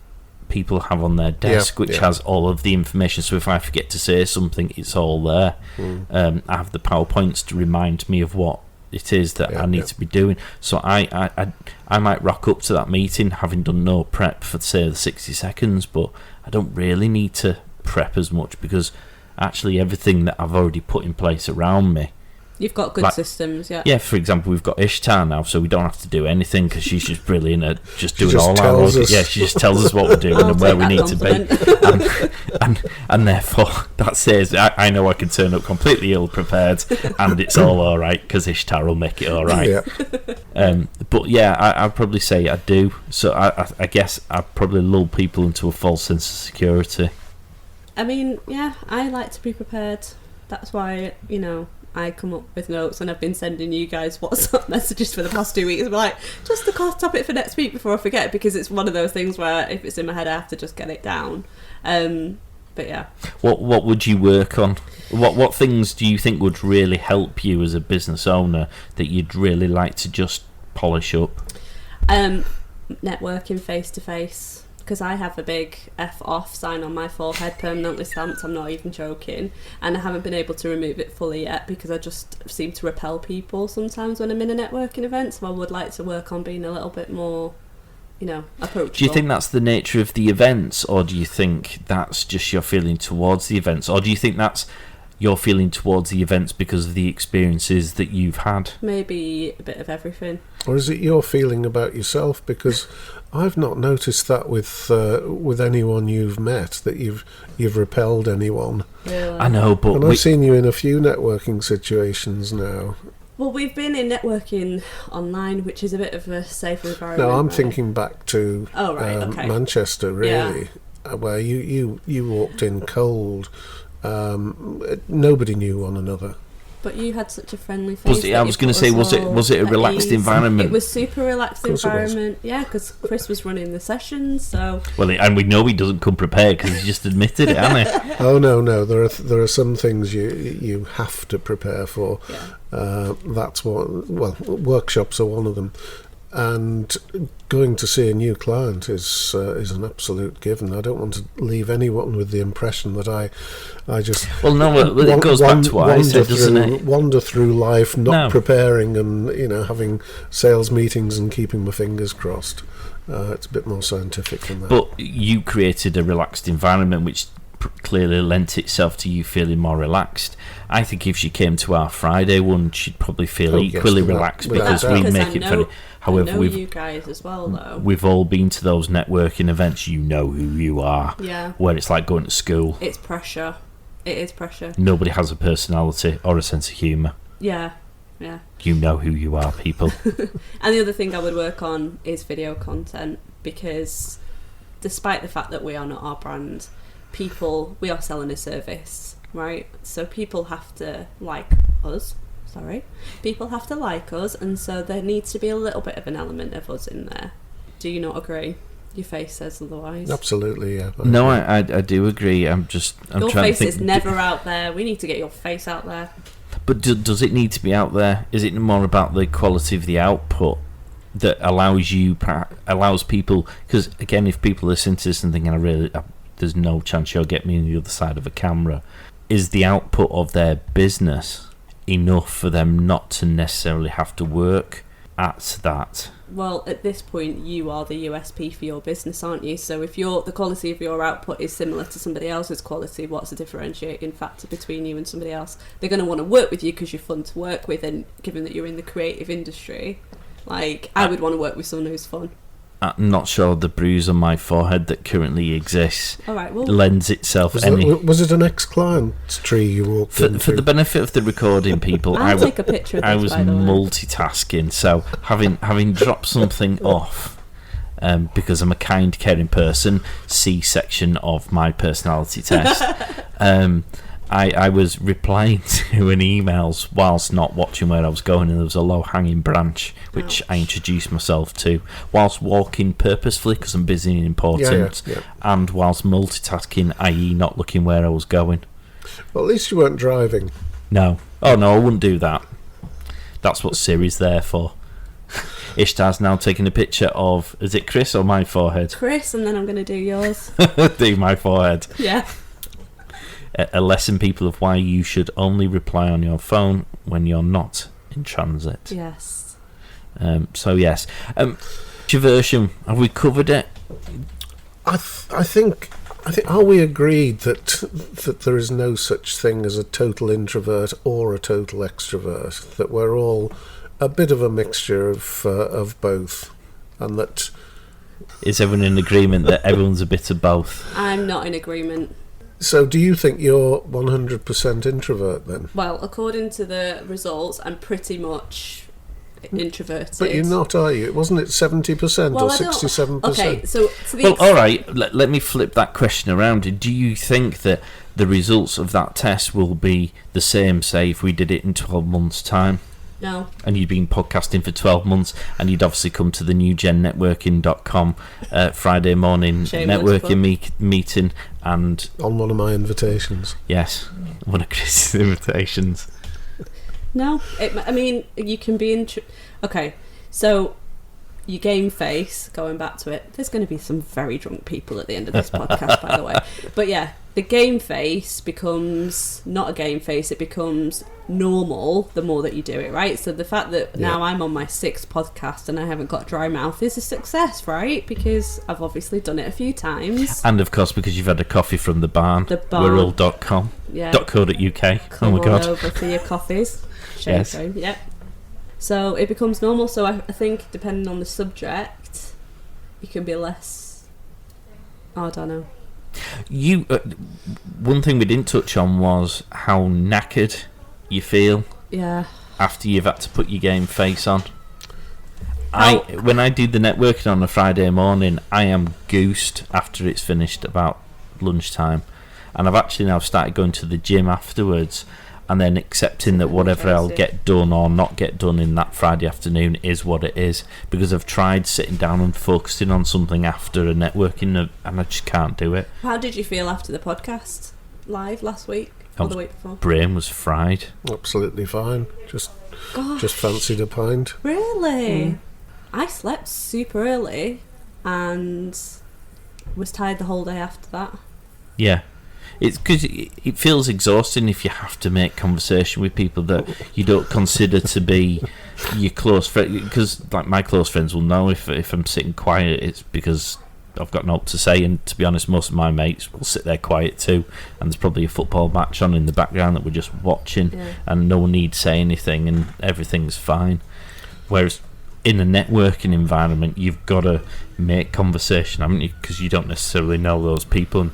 people have on their desk, which has all of the information, so if I forget to say something, it's all there. I have the PowerPoints to remind me of what it is that I need to be doing. So I might rock up to that meeting having done no prep for, say, the 60 seconds, but I don't really need to prep as much, because actually everything that I've already put in place around me. You've got good systems, Yeah, for example, we've got Ishtar now, so we don't have to do anything, because she's just brilliant at just doing all our work. Yeah, she just tells us what we're doing and where we need to be. And therefore, that says I know I can turn up completely ill-prepared, and it's all alright, because Ishtar will make it alright. But yeah, I'd probably say I do. So I guess I probably lull people into a false sense of security. I mean, yeah, I like to be prepared. That's why, I come up with notes, and I've been sending you guys WhatsApp messages for the past 2 weeks. I'm like, just the topic for next week before I forget, because it's one of those things where if it's in my head, I have to just get it down. But yeah. What would you work on? What things do you think would really help you as a business owner that you'd really like to just polish up? Networking face to face. because I have a big F off sign on my forehead, permanently stamped, I'm not even joking, and I haven't been able to remove it fully yet because I just seem to repel people sometimes when I'm in a networking event, so I would like to work on being a little bit more, approachable. Do you think that's the nature of the events, or do you think that's just your feeling towards the events, or do you think that's your feeling towards the events because of the experiences that you've had? Maybe a bit of everything. Or is it your feeling about yourself? Because I've not noticed that with anyone you've met, that you've repelled anyone. Really? I know, but and I've seen you in a few networking situations now. Well, we've been in networking online, which is a bit of a safer environment. No, I'm right? thinking back to Manchester, really, where you walked in cold. Nobody knew one another. But you had such a friendly face. I was going to say, was it a relaxed environment? It was super relaxed environment. Yeah, because Chris was running the sessions, so. Well, and we know he doesn't come prepared because he's just admitted it, hasn't he? Oh no, there are some things you have to prepare for. Yeah. That's what. Well, workshops are one of them. And going to see a new client is an absolute given. I don't want to leave anyone with the impression that I just it goes back to what I said, doesn't it? Wander through life not preparing and having sales meetings and keeping my fingers crossed. It's a bit more scientific than that. But you created a relaxed environment which clearly lent itself to you feeling more relaxed. I think if she came to our Friday one, she'd probably feel equally relaxed because we make it funny. However, you guys as well, though. We've all been to those networking events. You know who you are. Yeah. Where it's like going to school. It's pressure. It is pressure. Nobody has a personality or a sense of humour. Yeah. Yeah. You know who you are, people. And the other thing I would work on is video content, because despite the fact that we are not our brand, we are selling a service, right? So people have to like us. People have to like us, and so there needs to be a little bit of an element of us in there. Do you not agree? Your face says otherwise. Absolutely, yeah. No, I do agree. I'm your trying to think. Your face is never out there. We need to get your face out there. But does it need to be out there? Is it more about the quality of the output that allows people? Because again, if people listen to this and thinking, there's no chance you'll get me on the other side of a camera, is the output of their business enough for them not to necessarily have to work at that? Well, at this point, you are the USP for your business, aren't you? So if the quality of your output is similar to somebody else's quality, what's the differentiating factor between you and somebody else? They're going to want to work with you because you're fun to work with, and given that you're in the creative industry, I would want to work with someone who's fun. I'm not sure the bruise on my forehead that currently exists lends itself Was it an ex-client's tree you walked into? For the benefit of the recording people, I'll take a picture of this, I was multitasking, so having dropped something off, because I'm a kind, caring person, C section of my personality test, I was replying to an emails whilst not watching where I was going, and there was a low-hanging branch which I introduced myself to whilst walking purposefully because I'm busy and important, and whilst multitasking, i.e. not looking where I was going. Well, at least you weren't driving. No. Oh no, I wouldn't do that. That's what Siri's there for. Ishtar's now taking a picture of, is it Chris or my forehead? Chris, and then I'm going to do yours. Do my forehead. Yeah. A lesson, people, of why you should only reply on your phone when you're not in transit. Yes. So yes, introversion. Have we covered it? I think. Are we agreed that there is no such thing as a total introvert or a total extrovert? That we're all a bit of a mixture of both, and that. Is everyone in agreement that everyone's a bit of both? I'm not in agreement. So do you think you're 100% introvert then? Well, according to the results, I'm pretty much introverted. But you're not, are you? Wasn't it 70% or 67%? Okay, so... all right, let me flip that question around. Do you think that the results of that test will be the same, say, if we did it in 12 months' time? No. And you'd been podcasting for 12 months, and you'd obviously come to the newgennetworking.com Friday morning networking meeting, and on one of my invitations. Yes, one of Chris's invitations. No, I mean, you can be okay, so your game face, going back to it, there's going to be some very drunk people at the end of this podcast, by the way. But yeah, the game face becomes not a game face, it becomes normal the more that you do it, right? So the fact that now I'm on my 6th podcast and I haven't got dry mouth is a success, right? Because I've obviously done it a few times. And of course, because you've had a coffee from the barn. Wirral.com. Yeah. .co.uk. Come oh my God. on over for your coffees. Yes. Yep. So it becomes normal. So I think depending on the subject, you can be less. I don't know. You. One thing we didn't touch on was how knackered you feel. Yeah. After you've had to put your game face on. When I do the networking on a Friday morning, I am goosed after it's finished about lunchtime, and I've actually now started going to the gym afterwards. And then accepting that whatever I'll get done or not get done in that Friday afternoon is what it is. Because I've tried sitting down and focusing on something after a networking and I just can't do it. How did you feel after the podcast live last week or the week before? Brain was fried. Absolutely fine. Just fancied a pint. Really? I slept super early and was tired the whole day after that. Yeah. It's because it feels exhausting if you have to make conversation with people that you don't consider to be your close friends. Because like my close friends will know if I'm sitting quiet, it's because I've got naught to say. And to be honest, most of my mates will sit there quiet too. And there's probably a football match on in the background that we're just watching, and no need to say anything, and everything's fine. Whereas in a networking environment, you've got to make conversation, haven't you? Because you don't necessarily know those people. And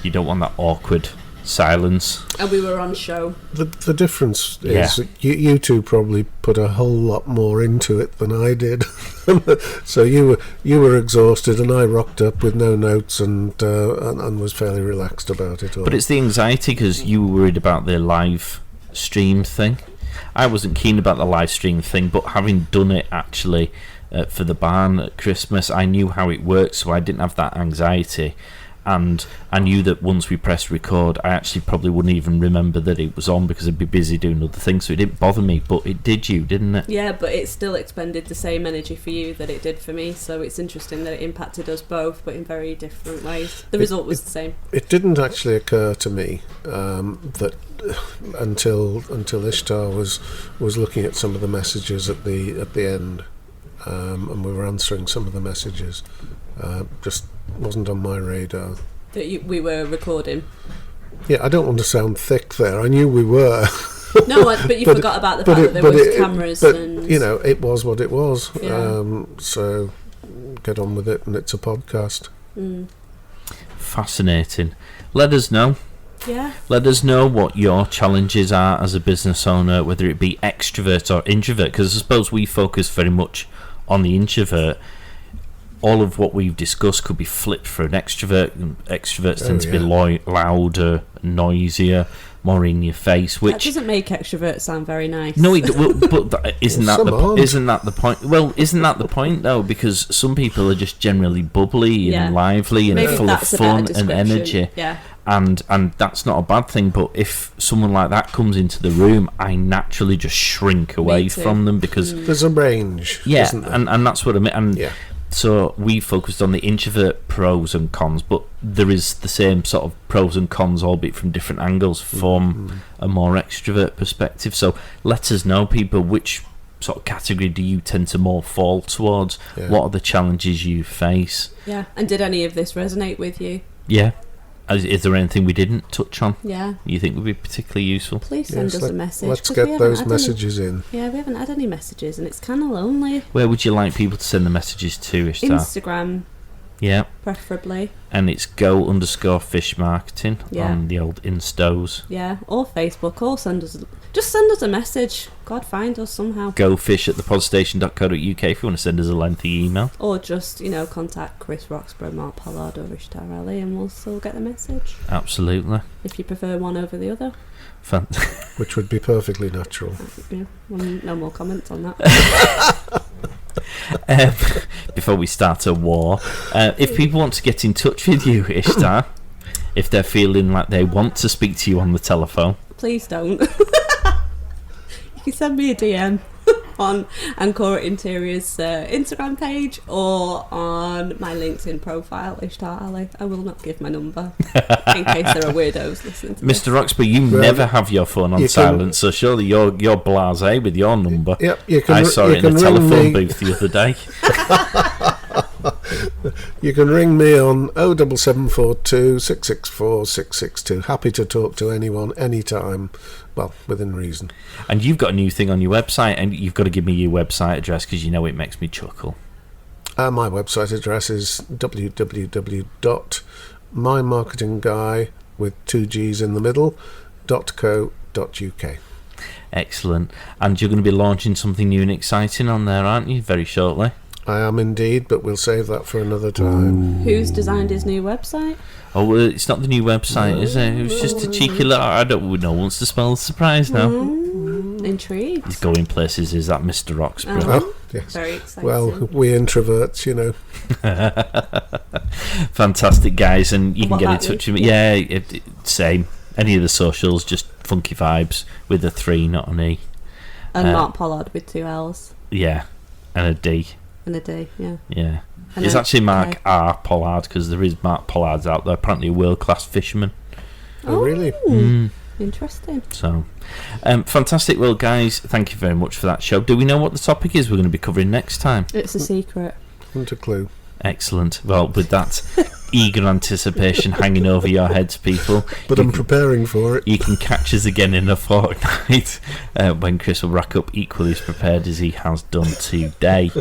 you don't want that awkward silence. And we were on show. The difference is that you two probably put a whole lot more into it than I did. So you were exhausted, and I rocked up with no notes and was fairly relaxed about it all. But it's the anxiety because you were worried about the live stream thing. I wasn't keen about the live stream thing, but having done it actually for the barn at Christmas, I knew how it worked, so I didn't have that anxiety. And I knew that once we pressed record, I actually probably wouldn't even remember that it was on because I'd be busy doing other things, so it didn't bother me, but it did you, didn't it? Yeah, but it still expended the same energy for you that it did for me, so it's interesting that it impacted us both, but in very different ways. The result was the same. It didn't actually occur to me that until Ishtar was looking at some of the messages at the end, and we were answering some of the messages. Just wasn't on my radar. That we were recording. Yeah, I don't want to sound thick there. I knew we were. No, but you forgot about the fact that there was cameras. And you know, it was what it was. Yeah. So get on with it, and it's a podcast. Fascinating. Let us know. Yeah. Let us know what your challenges are as a business owner, whether it be extrovert or introvert, because I suppose we focus very much on the introvert. All of what we've discussed could be flipped for an extrovert. Extroverts tend to be louder, noisier, more in your face. Which that doesn't make extroverts sound very nice. No, but isn't that the point? Well, isn't that the point though? Because some people are just generally bubbly and lively and maybe full of fun and energy. Yeah. And that's not a bad thing, but if someone like that comes into the room, I naturally just shrink away from them because there's a range. Isn't there? and that's what I mean. And so we focused on the introvert pros and cons, but there is the same sort of pros and cons, albeit from different angles, from a more extrovert perspective. So let us know, people, which sort of category do you tend to more fall towards? What are the challenges you face? Yeah, and did any of this resonate with you? Yeah. Is there anything we didn't touch on? Yeah. You think would be particularly useful? Please send us a message. Let's get those messages in. Yeah, we haven't had any messages, and it's kind of lonely. Where would you like people to send the messages to, Ishtar? Instagram. Yeah. Preferably. And it's go_fish marketing on the old instos. Yeah, or Facebook, or send us a message. God, find us somehow. Goldfish at thepodstation.co.uk if you want to send us a lengthy email. Or just, contact Chris Roxburgh, Mark Pollard, or Ishtar Ali, and we'll still get the message. Absolutely. If you prefer one over the other. Which would be perfectly natural. Yeah, no more comments on that. Before we start a war, if people want to get in touch with you, Ishtar, if they're feeling like they want to speak to you on the telephone, please don't. You can send me a DM. on Ancora Interiors Instagram page or on my LinkedIn profile, Ishtar Ali. I will not give my number in case there are weirdos listening to Mr. Roxby, you never have your phone on silent, so surely you're blasé with your number. Yep, I saw it in the telephone booth the other day. You can ring me on 07742 664 662. Happy to talk to anyone, anytime, well, within reason. And you've got a new thing on your website, and you've got to give me your website address because you know it makes me chuckle. My website address is www.mymarketingguy with 2 G's in the middle, .co.uk. Excellent. And you're going to be launching something new and exciting on there, aren't you, very shortly? I am indeed, but we'll save that for another time. Who's designed his new website? Oh, it's not the new website, is it? It was just a cheeky little... I don't know, wants to spell the surprise now. Intrigued. He's going places, is that Mr. Roxburgh? Oh, yes. Very exciting. Well, we introverts, you know. Fantastic, guys, and you can get in touch with me. Yeah, same. Any of the socials, just Funky Vibes with a 3, not an E. And Mark Pollard with 2 L's. Yeah, and a D. And a D, yeah. Yeah. It's actually Mark R. Pollard, because there is Mark Pollards out there, apparently a world-class fisherman. Oh, really? Interesting. So, fantastic. Well, guys, thank you very much for that show. Do we know what the topic is we're going to be covering next time? It's a secret. Not a clue. Excellent. Well, with that eager anticipation hanging over your heads, people. But I'm preparing for it. You can catch us again in a fortnight when Chris will rack up equally as prepared as he has done today.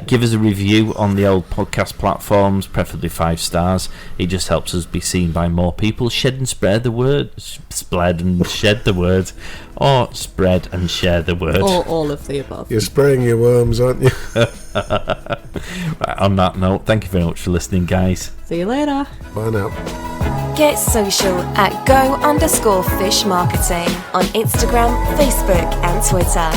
Give us a review on the old podcast platforms, preferably 5 stars. It just helps us be seen by more people. Shed and spread the word. Spread and shed the word. Or spread and share the word. Or all of the above. You're spraying your worms, aren't you? Right, on that note, thank you very much for listening, guys. See you later. Bye now. Get social at go_fish marketing on Instagram, Facebook, and Twitter.